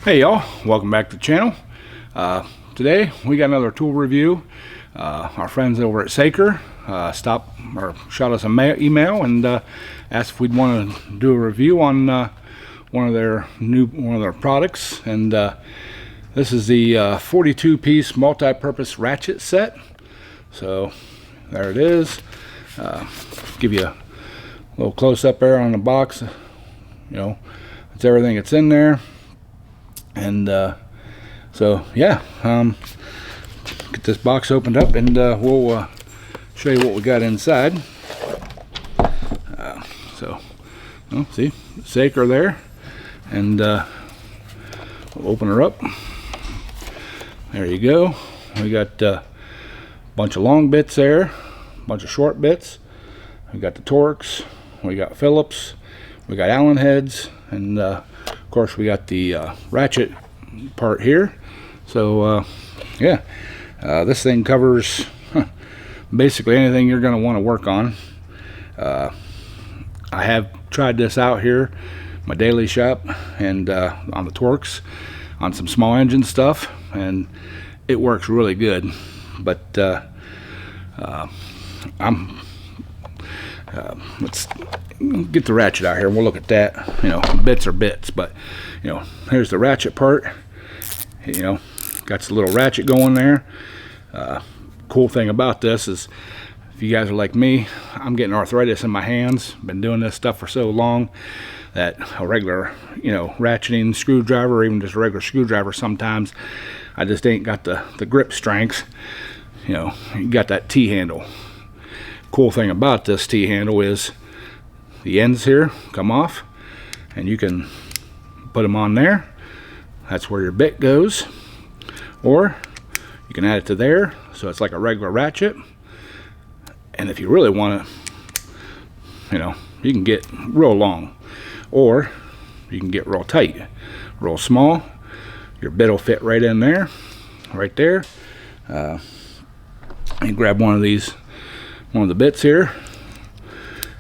Hey y'all, welcome back to the channel. Today we got another tool review. Our friends over at Saker stopped or shot us an email and asked if we'd want to do a review on one of their products. And this is the 42-piece multi-purpose ratchet set. So there it is. Give you a little close-up there on the box. You know, it's everything that's in there. And so yeah, get this box opened up and we'll show you what we got inside. See, Saker there, and we'll open her up. There you go. We got a bunch of long bits there, a bunch of short bits. We got the Torx, we got Phillips, we got Allen heads, and of course we got the ratchet part here. So yeah, this thing covers basically anything you're going to want to work on. I have tried this out here my daily shop and on the Torx on some small engine stuff, and it works really good. But let's get the ratchet out here and we'll look at that. You know, bits are bits, but you know, here's the ratchet part. You know, got the little ratchet going there. Cool thing about this is, if you guys are like me, I'm getting arthritis in my hands. Been doing this stuff for so long that a regular, you know, ratcheting screwdriver, or even just a regular screwdriver, sometimes I just ain't got the grip strength. You know, you got that T-handle. Cool thing about this T-handle is the ends here come off, and you can put them on there. That's where your bit goes, or you can add it to there, so it's like a regular ratchet. And if you really want to, you know, you can get real long, or you can get real tight, real small. Your bit will fit right in there, right there. You grab one of the bits here,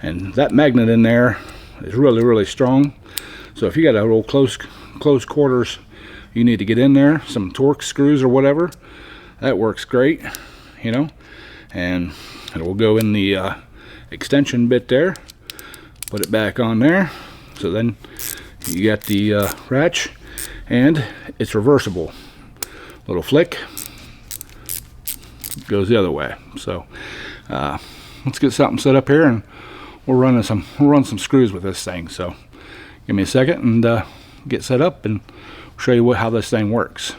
and that magnet in there is really strong. So if you got a little close quarters, you need to get in there, some Torx screws or whatever, that works great, you know. And it will go in the extension bit there, put it back on there. So then you got the ratchet, and it's reversible. Little flick, goes the other way. So let's get something set up here, and we'll run some screws with this thing. So give me a second and get set up, and show you how this thing works.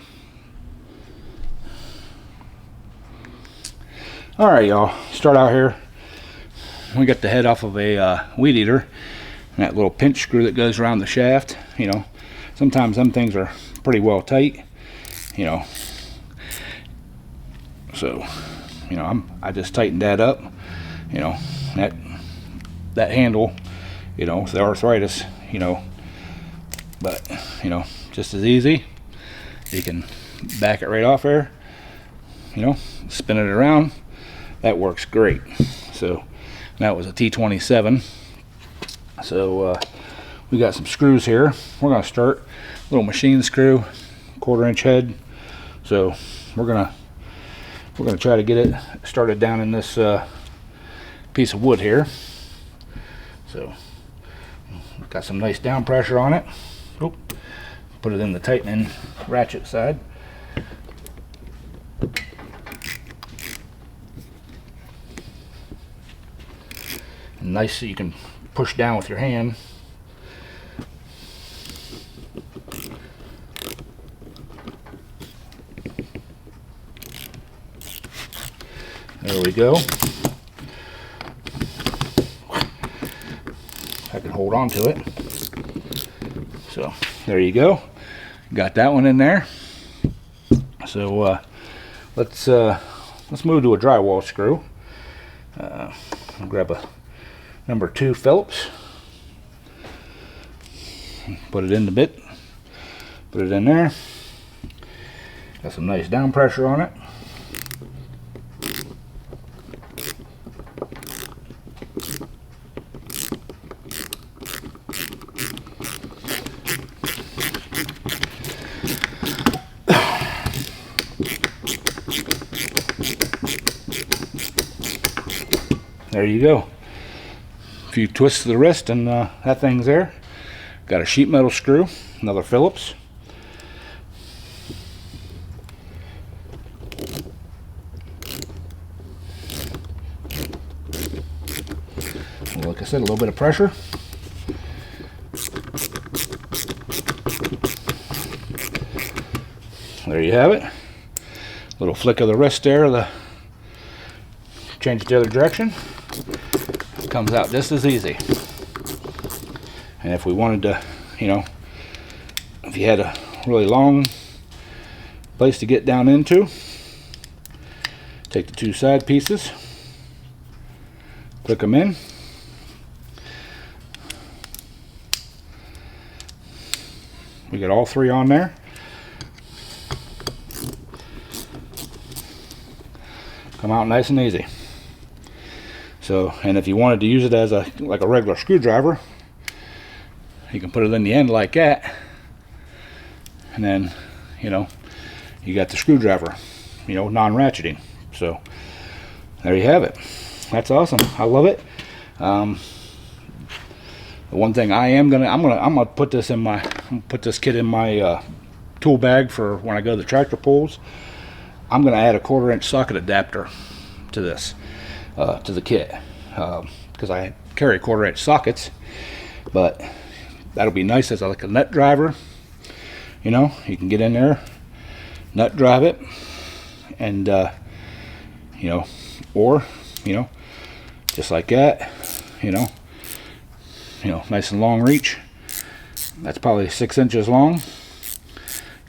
All right, y'all, start out here. We got the head off of a weed eater, and that little pinch screw that goes around the shaft. You know, sometimes them things are pretty well tight, you know. So, you know, I just tightened that up. You know, that handle, you know, with the arthritis, you know, but you know, just as easy. You can back it right off there, you know, spin it around. That works great. So that was a T27. So we got some screws here. We're going to start a little machine screw, 1/4-inch head. So we're gonna try to get it started down in this piece of wood here. So got some nice down pressure on it. Oop. Put it in the tightening ratchet side. And nice, so you can push down with your hand. There we go. I can hold on to it. So there you go. Got that one in there. So let's move to a drywall screw. I'll grab a number 2 Phillips. Put it in the bit. Put it in there. Got some nice down pressure on it. there you go. A few twists to the wrist and that thing's there. Got a sheet metal screw, another Phillips. Like I said, a little bit of pressure. There you have it. Little flick of the wrist there, change it the other direction. It comes out just as easy. And if we wanted to, you know, if you had a really long place to get down into, take the two side pieces, click them in. We got all three on there. Come out nice and easy. So, and if you wanted to use it as like a regular screwdriver, you can put it in the end like that, and then, you know, you got the screwdriver, you know, non-ratcheting. So there you have it. That's awesome. I love it. The one thing I'm gonna put this in my kit in my tool bag for when I go to the tractor pulls. I'm gonna add a 1/4 inch socket adapter to this to the kit because I carry 1/4 inch sockets, but that'll be nice as like a nut driver. You know, you can get in there, nut drive it, and you know, or you know, just like that. You know, nice and long reach. That's probably 6 inches long.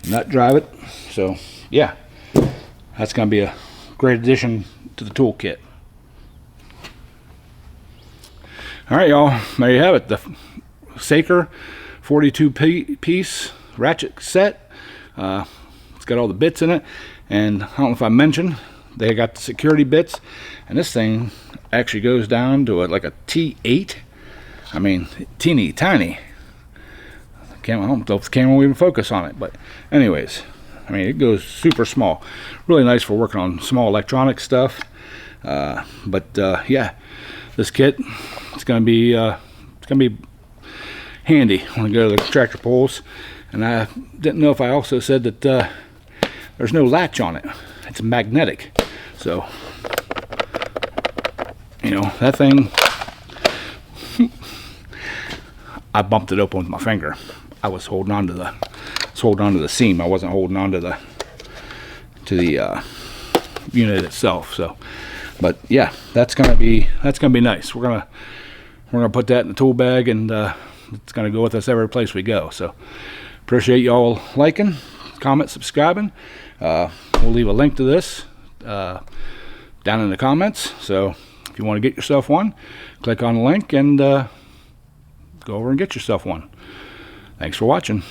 Nut drive it. So yeah, that's going to be a great addition to the toolkit. All right, y'all. There you have it. The Saker 42 piece ratchet set. It's got all the bits in it, and I don't know if I mentioned they got the security bits, and this thing actually goes down to like a T8. I mean, teeny tiny. I don't know if the camera will even focus on it, but anyways, I mean, it goes super small. Really nice for working on small electronic stuff. Yeah, this kit, it's gonna be handy when I go to the tractor pulls. And I didn't know if I also said that there's no latch on it. It's magnetic. So, you know, that thing, I bumped it open with my finger. I was holding on to the seam. I wasn't holding on to the unit itself. So, but yeah, that's gonna be nice. We're gonna put that in the tool bag, and it's gonna go with us every place we go. So, appreciate y'all liking, comment, subscribing. We'll leave a link to this down in the comments. So, if you want to get yourself one, click on the link and go over and get yourself one. Thanks for watching.